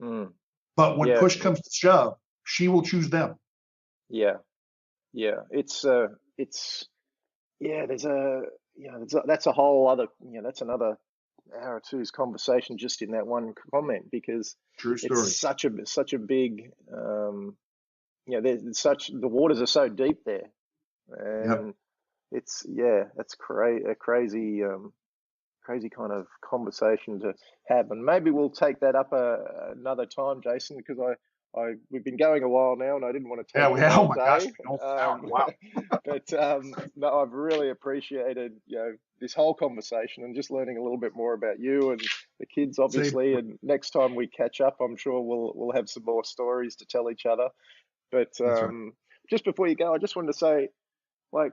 Mm. But when push comes to shove, she will choose them. Yeah. Yeah. It's that's a whole other, that's another hour or two's conversation just in that one comment, because True story. it's such a big, the waters are so deep there, and it's that's a crazy kind of conversation to have, and maybe we'll take that up another time, Jason, because we've been going a while now, and I didn't want to take the oh whole my day. gosh, wow. But no, I've really appreciated this whole conversation and just learning a little bit more about you and the kids, obviously. And next time we catch up, I'm sure we'll have some more stories to tell each other. But Right. Just before you go, I just wanted to say, like,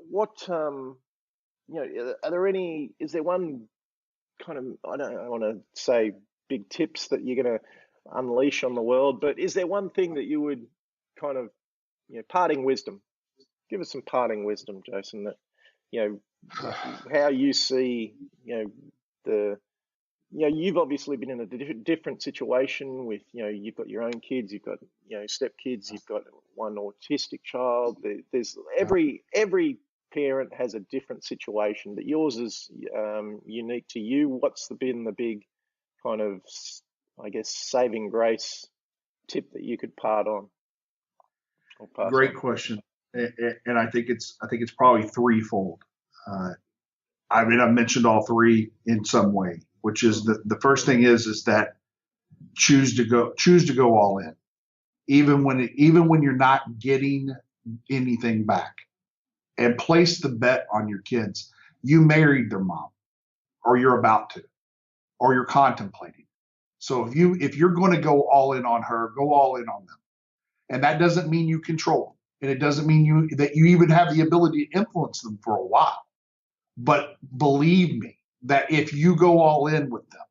what are there any? Is there one kind of, I don't want to say big tips that you're going to unleash on the world, but is there one thing that you would kind of, parting wisdom? Give us some parting wisdom, Jason, that, how you see, the, you've obviously been in a different situation with, you've got your own kids, you've got, step kids, you've got one autistic child. There's every parent has a different situation, but yours is unique to you. What's been the big kind of, I guess, saving grace tip that you could part on? Great question, and I think it's probably threefold. I've mentioned all three in some way, which is the first thing is that choose to go all in, even when you're not getting anything back, and place the bet on your kids. You married their mom, or you're about to, or you're contemplating. So if you're going to go all in on her, go all in on them. And that doesn't mean you control them. And it doesn't mean that you even have the ability to influence them for a while. But believe me, that if you go all in with them,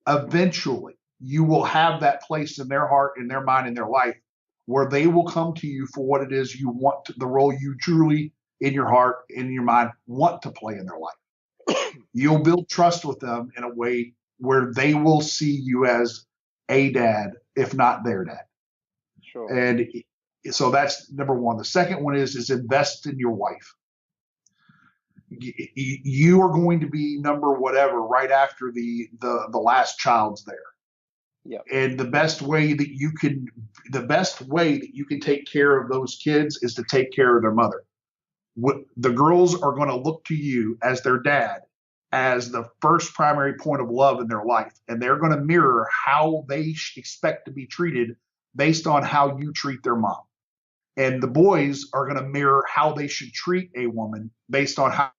eventually you will have that place in their heart, in their mind, in their life, where they will come to you for what it is you want, the role you truly, in your heart, in your mind, want to play in their life. You'll build trust with them in a way where they will see you as a dad, if not their dad. Sure. And so that's number one. The second one is invest in your wife. You are going to be number whatever right after the last child's there. Yeah. And the best way that you can take care of those kids is to take care of their mother. The girls are going to look to you as their dad as the first primary point of love in their life, and they're going to mirror how they expect to be treated based on how you treat their mom. And the boys are going to mirror how they should treat a woman based on how.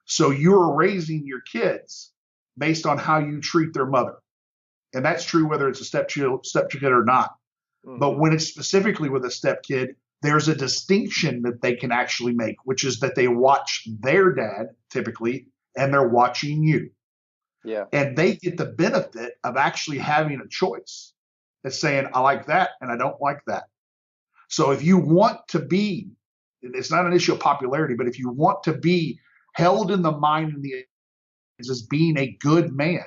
So you're raising your kids based on how you treat their mother. And that's true whether it's a stepkid or not. Mm-hmm. But when it's specifically with a stepkid, there's a distinction that they can actually make, which is that they watch their dad typically, and they're watching you. Yeah. And they get the benefit of actually having a choice. It's saying, I like that and I don't like that. So if you want to be, it's not an issue of popularity, but if you want to be held in the mind and the as being a good man,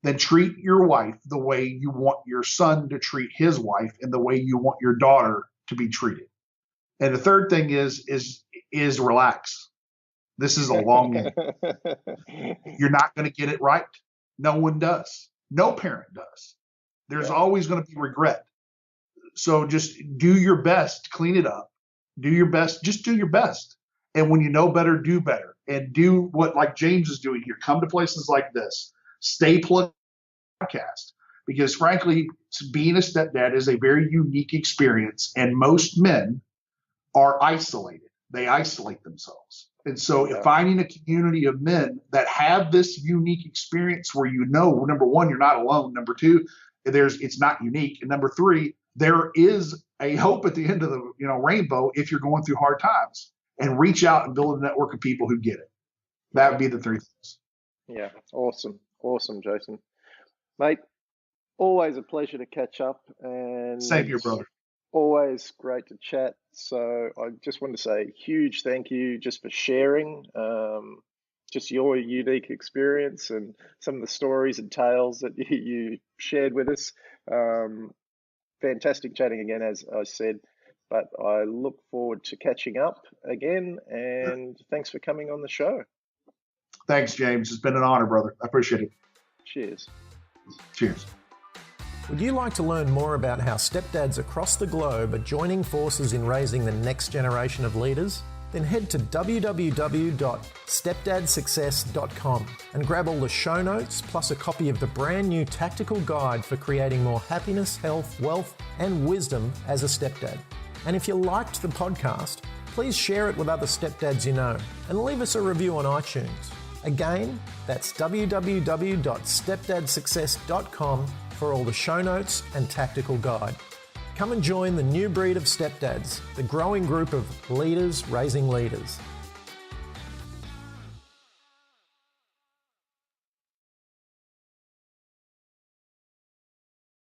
then treat your wife the way you want your son to treat his wife and the way you want your daughter to be treated. And the third thing is relax. This is a long game. You're not going to get it right. No one does. No parent does. There's always going to be regret. So just do your best, clean it up. Do your best. Just do your best. And when you know better, do better. And do what like James is doing here. Come to places like this. Stay plugged in podcast. Because frankly, being a stepdad is a very unique experience. And most men are isolated. They isolate themselves. And so finding a community of men that have this unique experience where you know, number one, you're not alone. Number two, it's not unique. And number three, there is a hope at the end of the rainbow if you're going through hard times. And reach out and build a network of people who get it. That would be the three things. Yeah, awesome. Awesome, Jason. Mate, always a pleasure to catch up. And same here, brother. Always great to chat. So I just want to say huge thank you just for sharing just your unique experience and some of the stories and tales that you shared with us. Fantastic chatting again, as I said. But I look forward to catching up again, and thanks for coming on the show. Thanks, James. It's been an honor, brother. I appreciate it. Cheers. Cheers. Would you like to learn more about how stepdads across the globe are joining forces in raising the next generation of leaders? Then head to www.stepdadsuccess.com and grab all the show notes plus a copy of the brand new tactical guide for creating more happiness, health, wealth, and wisdom as a stepdad. And if you liked the podcast, please share it with other stepdads you know and leave us a review on iTunes. Again, that's www.stepdadsuccess.com for all the show notes and tactical guide. Come and join the new breed of stepdads, the growing group of leaders raising leaders.